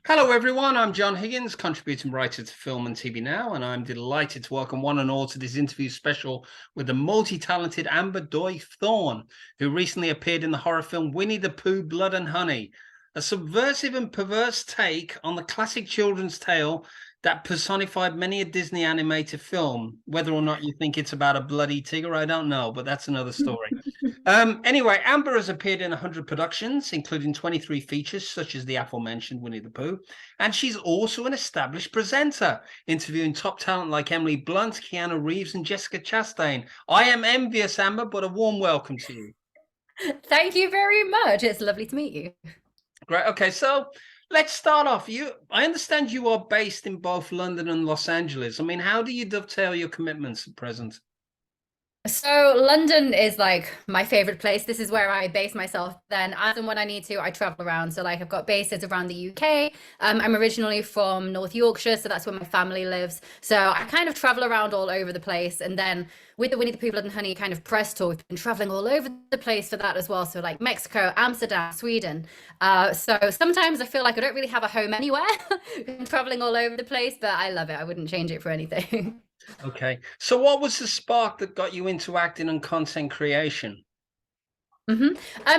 Hello, everyone. I'm John Higgins, contributing writer to Film and TV Now, and I'm delighted to welcome one and all to this interview special with the multi-talented Amber Doig-Thorne, who recently appeared in the horror film Winnie the Pooh, Blood and Honey, a subversive and perverse take on the classic children's tale that personified many a Disney animated film. Whether or not you think it's about a bloody tiger, I don't know, but that's another story. Anyway, Amber has appeared in 100 productions, including 23 features, such as the aforementioned Winnie the Pooh. And she's also an established presenter, interviewing top talent like Emily Blunt, Keanu Reeves, and Jessica Chastain. I am envious, Amber, but a warm welcome to you. Thank you very much. It's lovely to meet you. Great. Okay, so let's start off. I understand you are based in both London and Los Angeles. I mean, how do you dovetail your commitments at present? So London is like my favorite place. This is where I base myself. Then as and when I need to, I travel around. So like I've got bases around the UK. I'm originally from North Yorkshire, so that's where my family lives. So I kind of travel around all over the place. And then with the Winnie the Pooh Blood and Honey kind of press tour, we've been traveling all over the place for that as well. So like Mexico, Amsterdam, Sweden. So sometimes I feel like I don't really have a home anywhere. I'm traveling all over the place, but I love it. I wouldn't change it for anything. Okay. So what was the spark that got you into acting and content creation? hmm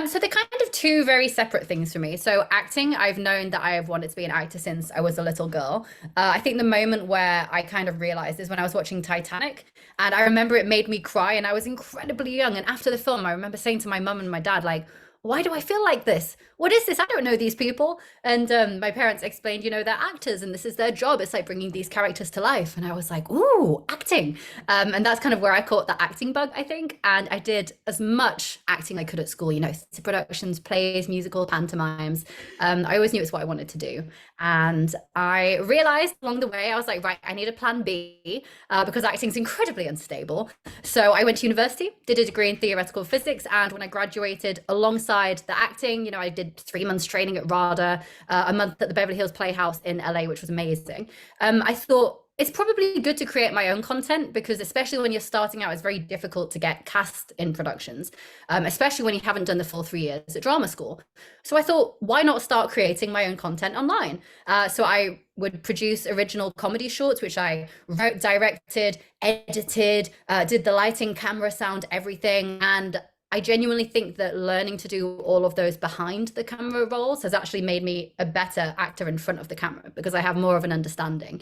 so they're kind of two very separate things for me. So acting, I've known that I have wanted to be an actor since I was a little girl. I think the moment where I kind of realized is when I was watching Titanic, and I remember it made me cry, and I was incredibly young. And after the film, I remember saying to my mum and my dad, like, "Why do I feel like this? What is this? I don't know these people." And my parents explained, they're actors and this is their job. It's like bringing these characters to life. And I was like, "Ooh, acting." And that's kind of where I caught the acting bug, I think. And I did as much acting I could at school, theater productions, plays, musical, pantomimes. I always knew it's what I wanted to do. And I realized along the way, I was like, right, I need a plan B because acting's incredibly unstable. So I went to university, did a degree in theoretical physics. And when I graduated, alongside the acting, I did 3 months training at RADA, a month at the Beverly Hills Playhouse in LA, which was amazing. I thought, it's probably good to create my own content because especially when you're starting out, it's very difficult to get cast in productions, especially when you haven't done the full 3 years at drama school. So I thought, why not start creating my own content online? So I would produce original comedy shorts, which I wrote, directed, edited, did the lighting, camera, sound, everything. And I genuinely think that learning to do all of those behind the camera roles has actually made me a better actor in front of the camera because I have more of an understanding.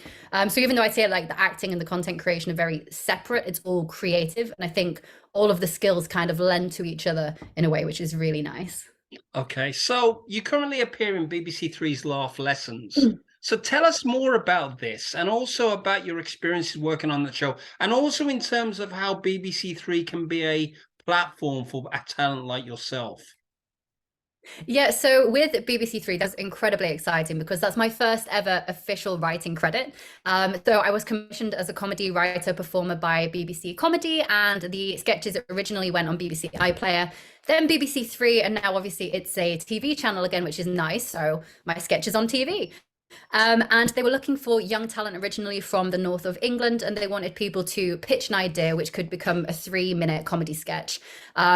So even though I say like the acting and the content creation are very separate, it's all creative. And I think all of the skills kind of lend to each other in a way, which is really nice. Okay, so you currently appear in BBC Three's Laugh Lessons. So tell us more about this and also about your experiences working on the show, and also in terms of how BBC Three can be a platform for a talent like yourself. Yeah, so with BBC Three, that's incredibly exciting because that's my first ever official writing credit. So I was commissioned as a comedy writer performer by BBC Comedy, and the sketches originally went on BBC iPlayer, then BBC Three, and now obviously it's a TV channel again, which is nice. So my sketch is on TV. And they were looking for young talent originally from the north of England, and they wanted people to pitch an idea which could become a 3 minute comedy sketch.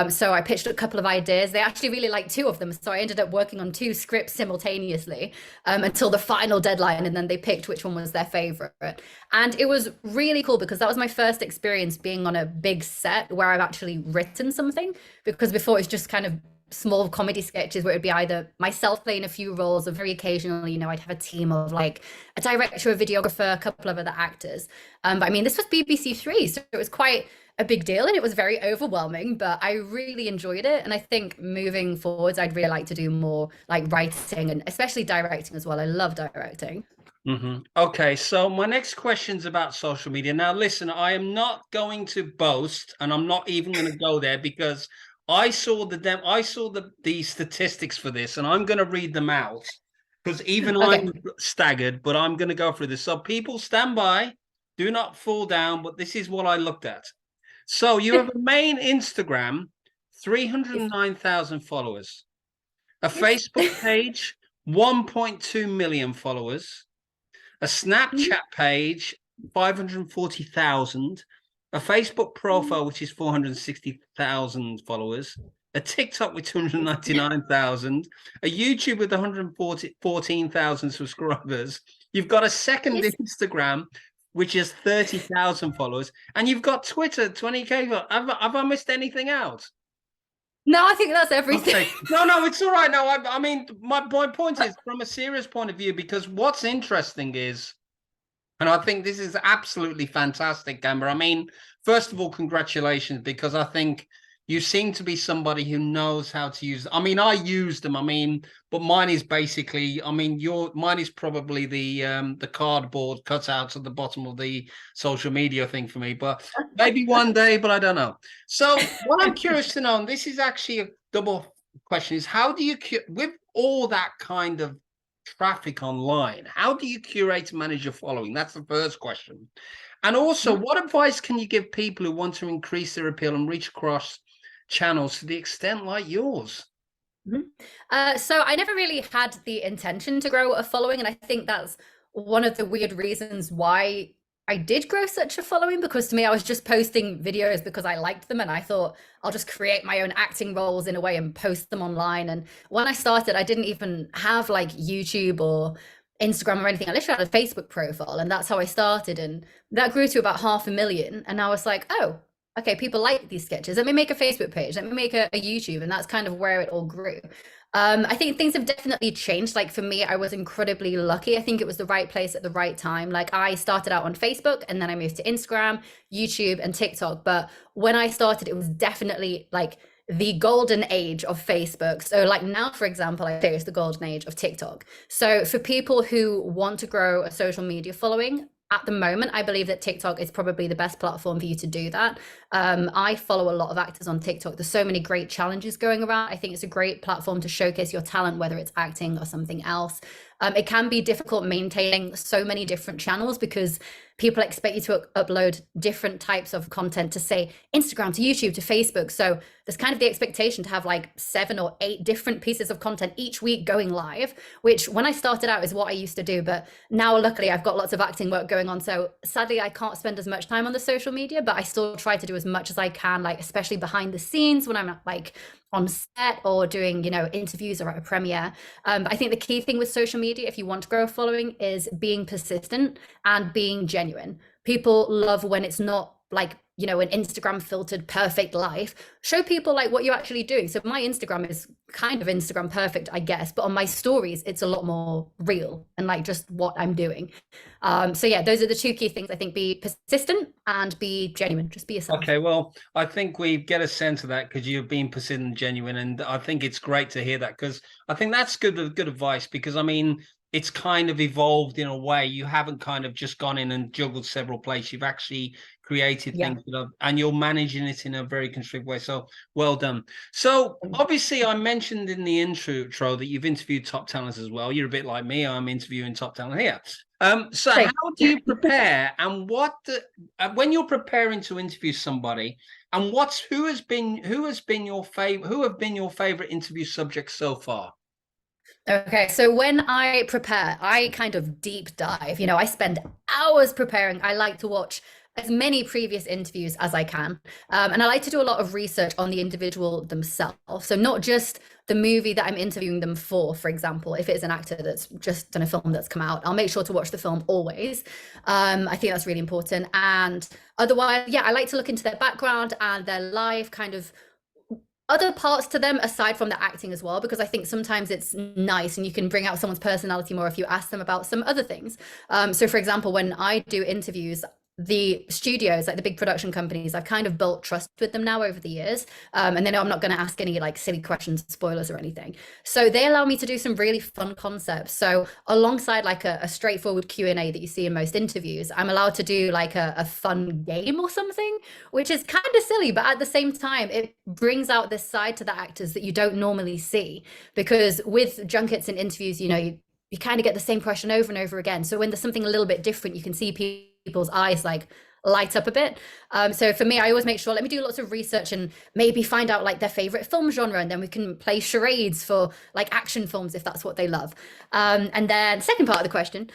So I pitched a couple of ideas. They actually really liked two of them. So I ended up working on two scripts simultaneously until the final deadline, and then they picked which one was their favorite. And it was really cool because that was my first experience being on a big set where I've actually written something, because before it's just kind of small comedy sketches where it would be either myself playing a few roles or very occasionally, I'd have a team of like a director, a videographer, a couple of other actors. But I mean, this was BBC Three, so it was quite a big deal and it was very overwhelming, but I really enjoyed it. And I think moving forwards, I'd really like to do more like writing and especially directing as well. I love directing. Okay, so my next question's about social media. Now, listen, I am not going to boast, and I'm not even going to go there because I saw the statistics for this, and I'm going to read them out because even Okay. I'm staggered. But I'm going to go through this. So people stand by, do not fall down. But this is what I looked at. So you have a main Instagram, 309,000 followers, a Facebook page, 1.2 million followers, a Snapchat page, 540,000, a Facebook profile, which is 460,000 followers, a TikTok with 299,000, a YouTube with 114,000 subscribers. You've got a second Yes. Instagram, which is 30,000 followers, and you've got Twitter, 20K. Have I missed anything out? No, I think that's everything. Okay. No, it's all right. No, I mean, my point is from a serious point of view, because what's interesting is, and I think this is absolutely fantastic, Amber. I mean, first of all, congratulations, because I think you seem to be somebody who knows how to use. I mean, I use them. I mean, but mine is basically. I mean, mine is probably the cardboard cutouts at the bottom of the social media thing for me. But maybe one day, but I don't know. So what I'm curious to know, and this is actually a double question, is how do you with all that kind of traffic online, how do you curate and manage your following? That's the first question. And also, what advice can you give people who want to increase their appeal and reach across channels to the extent like yours? So I never really had the intention to grow a following, and I think that's one of the weird reasons why I did grow such a following, because to me, I was just posting videos because I liked them, and I thought I'll just create my own acting roles in a way and post them online. And when I started, I didn't even have like YouTube or Instagram or anything. I literally had a Facebook profile, and that's how I started. And that grew to about 500,000. And I was like, oh, okay, people like these sketches. Let me make a Facebook page. Let me make a YouTube. And that's kind of where it all grew. I think things have definitely changed. Like for me, I was incredibly lucky. I think it was the right place at the right time. Like I started out on Facebook, and then I moved to Instagram, YouTube, and TikTok. But when I started, it was definitely like the golden age of Facebook. So like now, for example, I say it's the golden age of TikTok. So for people who want to grow a social media following, at the moment, I believe that TikTok is probably the best platform for you to do that. I follow a lot of actors on TikTok. There's so many great challenges going around. I think it's a great platform to showcase your talent, whether it's acting or something else. It can be difficult maintaining so many different channels because people expect you to upload different types of content to, say, Instagram to YouTube to Facebook. So there's kind of the expectation to have like 7 or 8 different pieces of content each week going live, which when I started out is what I used to do. But now, luckily, I've got lots of acting work going on. So sadly, I can't spend as much time on the social media, but I still try to do as much as I can, like especially behind the scenes when I'm like on set or doing, interviews or at a premiere. But I think the key thing with social media, if you want to grow a following, is being persistent and being genuine. People love when it's not like, an Instagram filtered perfect life. Show people like what you're actually doing. So my Instagram is kind of Instagram perfect, I guess, but on my stories, it's a lot more real and like just what I'm doing. So yeah, those are the 2 key things. I think be persistent and be genuine. Just be yourself. Okay, well, I think we get a sense of that because you've been persistent and genuine, and I think it's great to hear that because I think that's good advice, because I mean it's kind of evolved in a way. You haven't kind of just gone in and juggled several places. You've actually created Yeah. things and you're managing it in a very constructive way. So well done. So obviously I mentioned in the intro that you've interviewed top talents as well. You're a bit like me. I'm interviewing top talent here. So how do you prepare, and when you're preparing to interview somebody, and who have been your favorite interview subjects so far? Okay, so when I prepare, I kind of deep dive. I spend hours preparing. I like to watch as many previous interviews as I can. And I like to do a lot of research on the individual themselves. So not just the movie that I'm interviewing them for example, if it's an actor that's just done a film that's come out, I'll make sure to watch the film always. I think that's really important. And otherwise, yeah, I like to look into their background and their life, kind of other parts to them aside from the acting as well, because I think sometimes it's nice and you can bring out someone's personality more if you ask them about some other things. So for example, when I do interviews, the studios, like the big production companies, I've kind of built trust with them now over the years. And they know I'm not going to ask any like silly questions, spoilers or anything. So they allow me to do some really fun concepts. So alongside like a straightforward Q&A that you see in most interviews, I'm allowed to do like a fun game or something, which is kind of silly, but at the same time, it brings out this side to the actors that you don't normally see. Because with junkets and interviews, you kind of get the same question over and over again. So when there's something a little bit different, you can see people's eyes like light up a bit. So for me, I always make sure, let me do lots of research and maybe find out like their favorite film genre, and then we can play charades for like action films if that's what they love. And then second part of the question,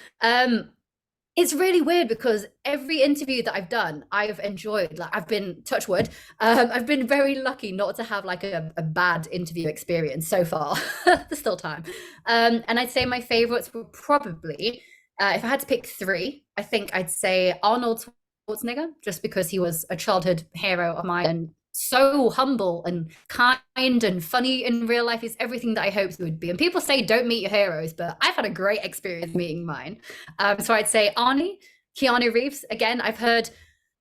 It's really weird because every interview that I've done, I've enjoyed. Like I've been touch wood. I've been very lucky not to have like a bad interview experience so far. There's still time. And I'd say my favorites were probably, if I had to pick three, I think I'd say Arnold Schwarzenegger, just because he was a childhood hero of mine and so humble and kind and funny in real life. Is everything that I hoped he would be. And people say don't meet your heroes, but I've had a great experience meeting mine. So I'd say Arnie, Keanu Reeves. Again, I've heard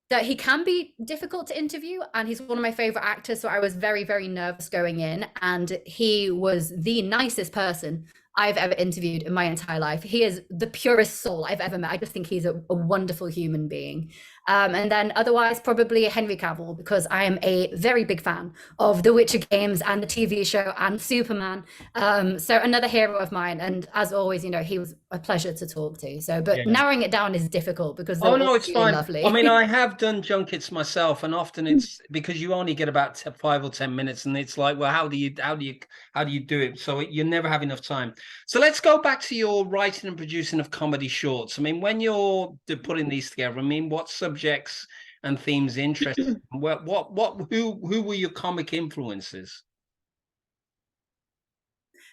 that he can be difficult to interview, and he's one of my favorite actors. So I was very, very nervous going in, and he was the nicest person I've ever interviewed in my entire life. He is the purest soul I've ever met. I just think he's a wonderful human being. And then otherwise, probably Henry Cavill, because I am a very big fan of the Witcher games and the TV show and Superman. So another hero of mine. And as always, you know, he was a pleasure to talk to. So, but narrowing it down is difficult because they're no, it's really fine. lovely. I mean, I have done junkets myself, and often it's because you only get about 5 or 10 minutes, and it's like, well, how do you do it? So you never have enough time. So let's go back to your writing and producing of comedy shorts. I mean, when you're putting these together, I mean, what subjects and themes interest you? Who were your comic influences?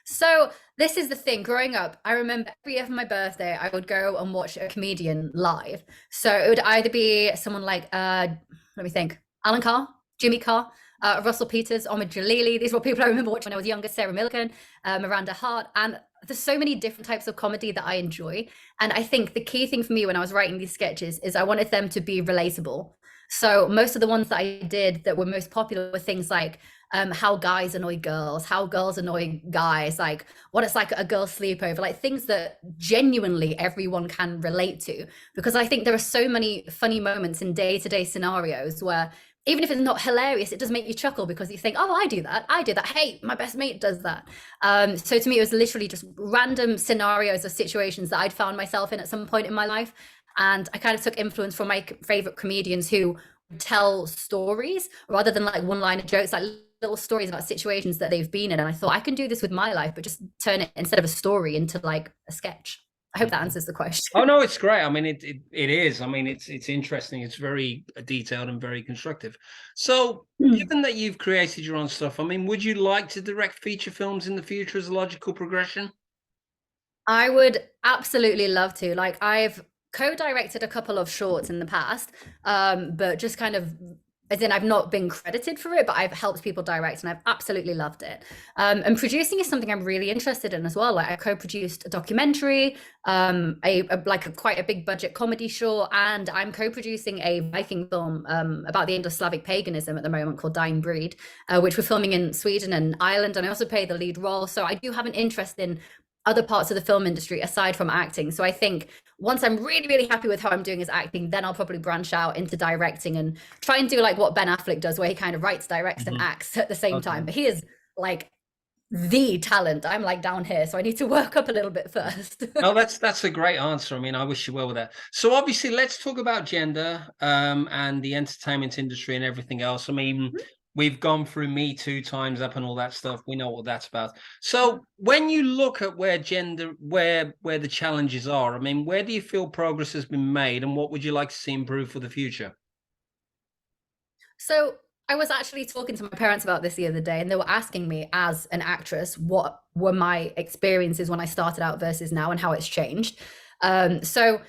So this is the thing. Growing up, I remember every year for my birthday, I would go and watch a comedian live. So it would either be someone like, let me think, Alan Carr, Jimmy Carr, Russell Peters, Omid Jalili. These were people I remember watching when I was younger. Sarah Millican, Miranda Hart, and there's so many different types of comedy that I enjoy. And I think the key thing for me when I was writing these sketches is I wanted them to be relatable. So most of the ones that I did that were most popular were things like how guys annoy girls, how girls annoy guys, like what it's like a girl's sleepover, like things that genuinely everyone can relate to. Because I think there are so many funny moments in day-to-day scenarios where even if it's not hilarious, it does make you chuckle because you think, oh, I do that. Hey, my best mate does that. So to me, it was literally just random scenarios or situations that I'd found myself in at some point in my life. And I kind of took influence from my favorite comedians who tell stories rather than like one-liner jokes, like little stories about situations that they've been in. And I thought I can do this with my life, but just turn it instead of a story into like a sketch. I hope that answers the question. Oh no, it's great. I mean, it is. I mean, it's interesting. It's very detailed and very constructive. So, given that you've created your own stuff, I mean, would you like to direct feature films in the future as a logical progression? I would absolutely love to. Like I've co-directed a couple of shorts in the past, but just kind of as in I've not been credited for it, but I've helped people direct and I've absolutely loved it. And producing is something I'm really interested in as well. Like I co-produced a documentary, quite a big budget comedy short, and I'm co-producing a Viking film about the Indo-Slavic paganism at the moment called Dying Breed, which we're filming in Sweden and Ireland, and I also play the lead role. So I do have an interest in other parts of the film industry aside from acting. So I think once I'm really, really happy with how I'm doing as acting, then I'll probably branch out into directing and try and do like what Ben Affleck does, where he kind of writes, directs, and acts at the same time. But he is like the talent. I'm like down here, so I need to work up a little bit first. Oh, that's a great answer. I mean, I wish you well with that. So obviously, let's talk about gender and the entertainment industry and everything else. I mean, we've gone through Me Too, Time's Up, and all that stuff. We know what that's about. So when you look at where the challenges are, I mean, where do you feel progress has been made, and what would you like to see improve for the future? So I was actually talking to my parents about this the other day, and they were asking me, as an actress, what were my experiences when I started out versus now and how it's changed. So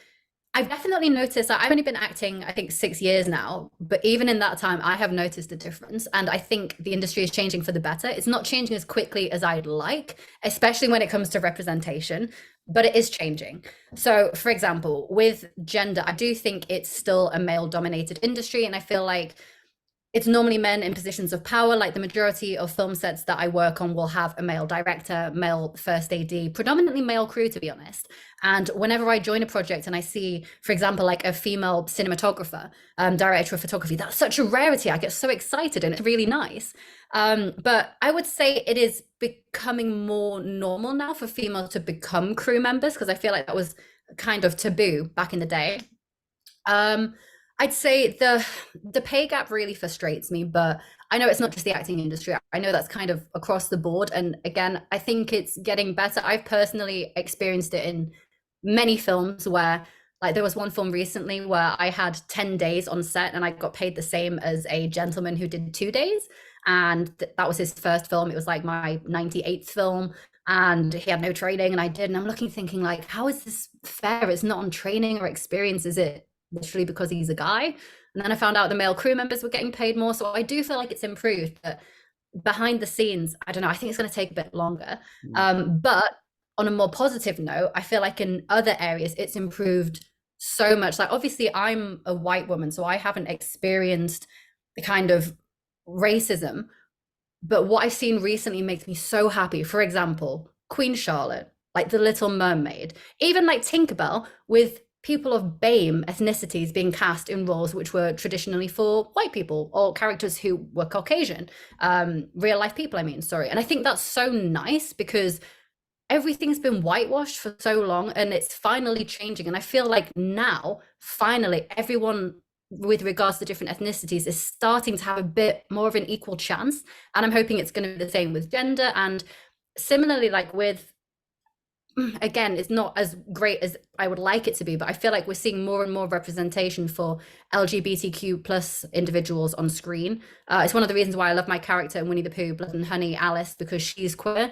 I've definitely noticed that I've only been acting, I think, 6 years now, but even in that time, I have noticed a difference. And I think the industry is changing for the better. It's not changing as quickly as I'd like, especially when it comes to representation, but it is changing. So, for example, with gender, I do think it's still a male dominated industry. And I feel like it's normally men in positions of power. Like the majority of film sets that I work on will have a male director, male first AD, predominantly male crew, to be honest. And whenever I join a project and I see, for example, like a female cinematographer, director of photography, that's such a rarity. I get so excited and it's really nice. But I would say it is becoming more normal now for females to become crew members, because I feel like that was kind of taboo back in the day. I'd say the pay gap really frustrates me, but I know it's not just the acting industry. I know that's kind of across the board. And again, I think it's getting better. I've personally experienced it in many films where Like there was one film recently where I had 10 days on set and I got paid the same as a gentleman who did 2 days. And that was his first film. It was like my 98th film. And he had no training and I did. And I'm looking thinking like, how is this fair? It's not on training or experience. Is it literally because he's a guy? And then I found out the male crew members were getting paid more. So I do feel like it's improved. But behind the scenes, I don't know, I think it's going to take a bit longer. But on a more positive note, I feel like in other areas it's improved so much. Like obviously I'm a white woman, so I haven't experienced the kind of racism, but what I've seen recently makes me so happy. For example, Queen Charlotte, like the Little Mermaid, even like Tinkerbell, with people of BAME ethnicities being cast in roles which were traditionally for white people or characters who were Caucasian, real life people, I mean, sorry. And I think that's so nice because everything's been whitewashed for so long and it's finally changing. And I feel like now, finally, everyone with regards to different ethnicities is starting to have a bit more of an equal chance. And I'm hoping it's going to be the same with gender. And similarly, like with, again, it's not as great as I would like it to be, but I feel like we're seeing more and more representation for LGBTQ plus individuals on screen. It's one of the reasons why I love my character in Winnie the Pooh, Blood and Honey, Alice, because she's queer.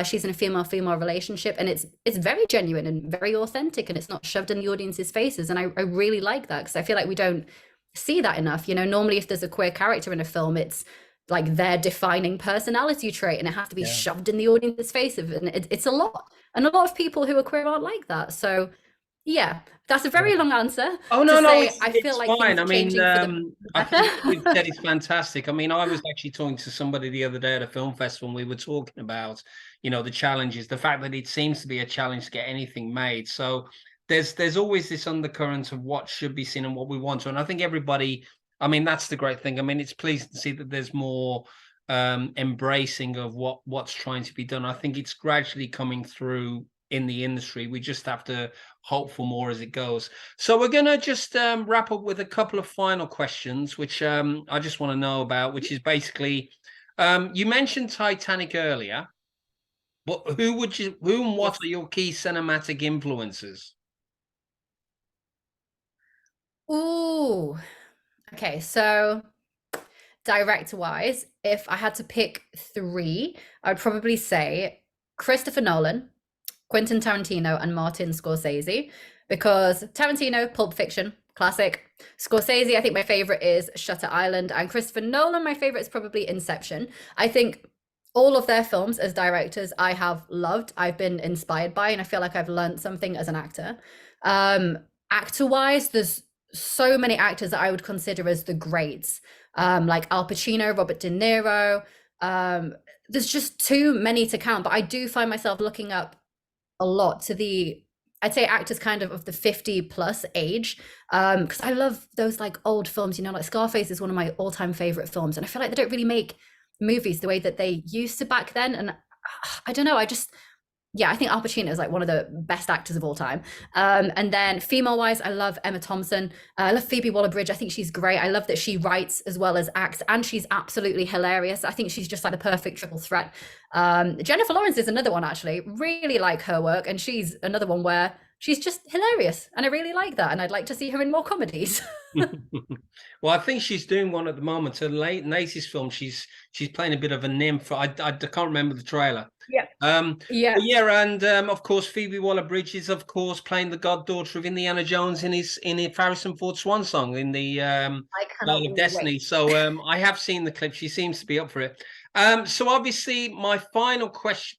She's in a female-female relationship, and it's very genuine and very authentic, and it's not shoved in the audience's faces. And I really like that because I feel like we don't see that enough. You know, normally if there's a queer character in a film, it's like their defining personality trait and it has to be shoved in the audience's face of it. And it's a lot. And a lot of people who are queer aren't like that. So yeah, that's a very long answer. Oh no, I feel like fine. I mean, I think what you've said is fantastic. I mean, I was actually talking to somebody the other day at a film festival, and we were talking about, you know, the challenges, the fact that it seems to be a challenge to get anything made. So there's always this undercurrent of what should be seen and what we want to. And I think everybody, I mean, that's the great thing. I mean, it's pleasing to see that there's more embracing of what's trying to be done. I think it's gradually coming through in the industry. We just have to hope for more as it goes. So we're gonna just wrap up with a couple of final questions, which I just want to know about, which is basically, you mentioned Titanic earlier, but who and what are your key cinematic influences? Ooh, okay, so director wise, if I had to pick three, I'd probably say Christopher Nolan, Quentin Tarantino, and Martin Scorsese. Because Tarantino, Pulp Fiction, classic. Scorsese, I think my favorite is Shutter Island. And Christopher Nolan, my favorite is probably Inception. I think all of their films as directors I have loved, I've been inspired by, and I feel like I've learned something as an actor. Actor wise, there's so many actors that I would consider as the greats, like Al Pacino, Robert De Niro. There's just too many to count, but I do find myself looking up a lot to the, I'd say, actors kind of the 50 plus age, because I love those like old films, you know, like Scarface is one of my all-time favorite films, and I feel like they don't really make movies the way that they used to back then. And I don't know, I think Al Pacino is like one of the best actors of all time. And then female wise, I love Emma Thompson. I love Phoebe Waller-Bridge. I think she's great. I love that she writes as well as acts, and she's absolutely hilarious. I think she's just like a perfect triple threat. Jennifer Lawrence is another one, actually. Really like her work, and she's another one where she's just hilarious, and I really like that, and I'd like to see her in more comedies. Well, I think she's doing one at the moment. Her latest film, she's playing a bit of a nymph. I can't remember the trailer. Yeah. And of course Phoebe Waller-Bridge is of course playing the goddaughter of Indiana Jones in Harrison Ford Swan Song in the Light of Destiny. So I have seen the clip. She seems to be up for it. So obviously my final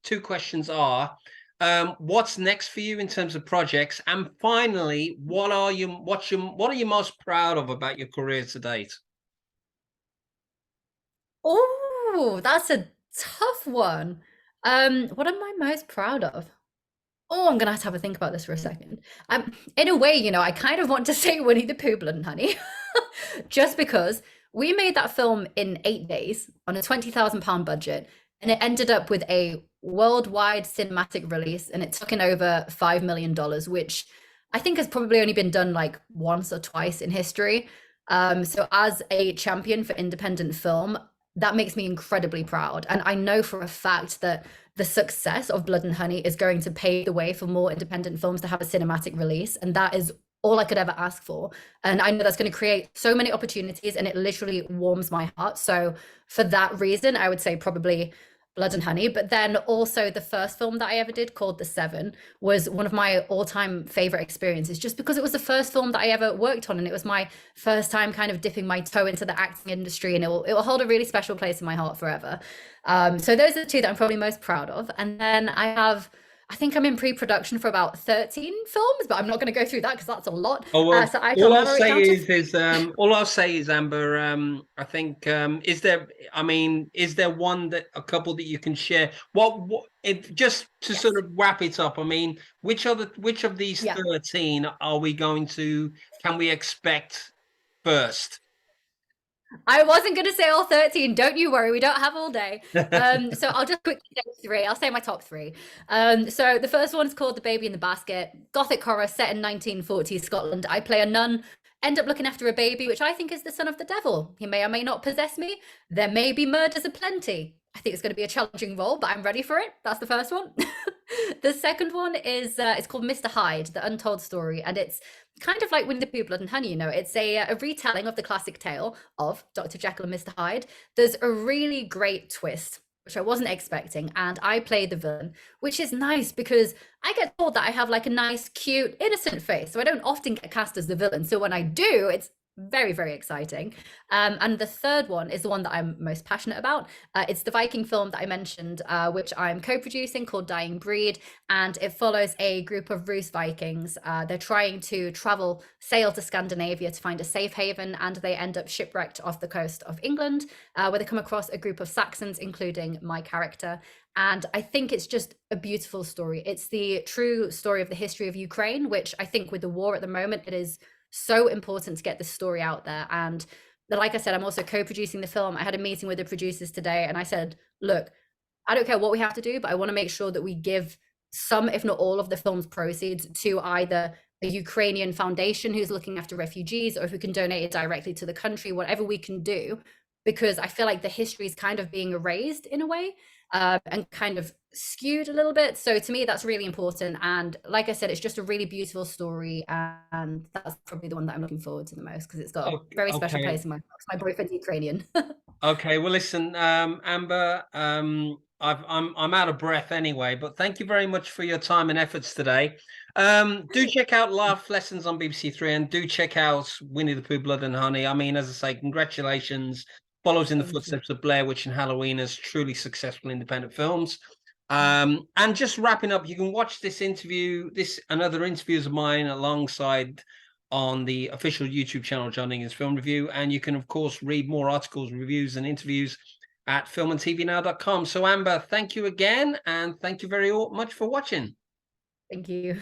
two questions are, what's next for you in terms of projects, and finally, what are you most proud of about your career to date? Oh, that's a tough one. What am I most proud of? Oh, I'm gonna have to have a think about this for a second. In a way, you know, I kind of want to say Winnie the Pooh, Blood and Honey, just because we made that film in 8 days on a £20,000 budget, and it ended up with a worldwide cinematic release, and it took in over $5 million, which I think has probably only been done like once or twice in history. So as a champion for independent film, that makes me incredibly proud. And I know for a fact that the success of Blood and Honey is going to pave the way for more independent films to have a cinematic release. And that is all I could ever ask for. And I know that's going to create so many opportunities, and it literally warms my heart. So for that reason, I would say probably Blood and Honey. But then also the first film that I ever did, called The Seven, was one of my all-time favorite experiences, just because it was the first film that I ever worked on, and it was my first time kind of dipping my toe into the acting industry, and it will hold a really special place in my heart forever. So those are the two that I'm probably most proud of. And then I think I'm in pre-production for about 13 films, but I'm not going to go through that because that's a lot. Oh well, So I shall narrow it down to three. all I'll say is Amber. I think is there? I mean, is there a couple that you can share? Just to sort Yes. of wrap it up. I mean, which of these Yeah. 13 are we going to? Can we expect first? I wasn't going to say all 13. Don't you worry. We don't have all day. So I'll just quickly say three. I'll say my top three. So the first one is called The Baby in the Basket. Gothic horror set in 1940s Scotland. I play a nun, end up looking after a baby, which I think is the son of the devil. He may or may not possess me. There may be murders aplenty. I think it's going to be a challenging role, but I'm ready for it. That's the first one. The second one is it's called Mr. Hyde, The Untold Story, and it's kind of like Winnie the Pooh, Blood and Honey. It's a retelling of the classic tale of Dr. Jekyll and Mr. Hyde. There's a really great twist, which I wasn't expecting, and I play the villain, which is nice because I get told that I have like a nice, cute, innocent face, so I don't often get cast as the villain. So when I do, it's very, very exciting. And the third one is the one that I'm most passionate about. It's the Viking film that I mentioned, which I'm co-producing, called Dying Breed, and it follows a group of Rus Vikings. They're trying to sail to Scandinavia to find a safe haven, and they end up shipwrecked off the coast of England, where they come across a group of Saxons, including my character. And I think it's just a beautiful story. It's the true story of the history of Ukraine, which I think with the war at the moment, it is so important to get this story out there. And like I said, I'm also co-producing the film. I had a meeting with the producers today, and I said, look, I don't care what we have to do, but I want to make sure that we give some, if not all, of the film's proceeds to either a Ukrainian foundation who's looking after refugees, or if we can donate it directly to the country, whatever we can do, because I feel like the history is kind of being erased in a way, and kind of skewed a little bit. So to me, that's really important. And like I said, it's just a really beautiful story, and that's probably the one that I'm looking forward to the most, because it's got a very special place in my heart. My boyfriend's Ukrainian. Okay, well, listen, Amber, I'm out of breath anyway, but thank you very much for your time and efforts today. Do check out Laugh Lessons on BBC Three, and do check out Winnie the Pooh, Blood and Honey. I mean, as I say, congratulations. Follows in the footsteps of Blair Witch and Halloween as truly successful independent films. And just wrapping up, you can watch this interview, this and other interviews of mine alongside on the official YouTube channel, John Higgins Film Review. And you can, of course, read more articles, reviews, and interviews at filmandtvnow.com. So, Amber, thank you again, and thank you very much for watching. Thank you.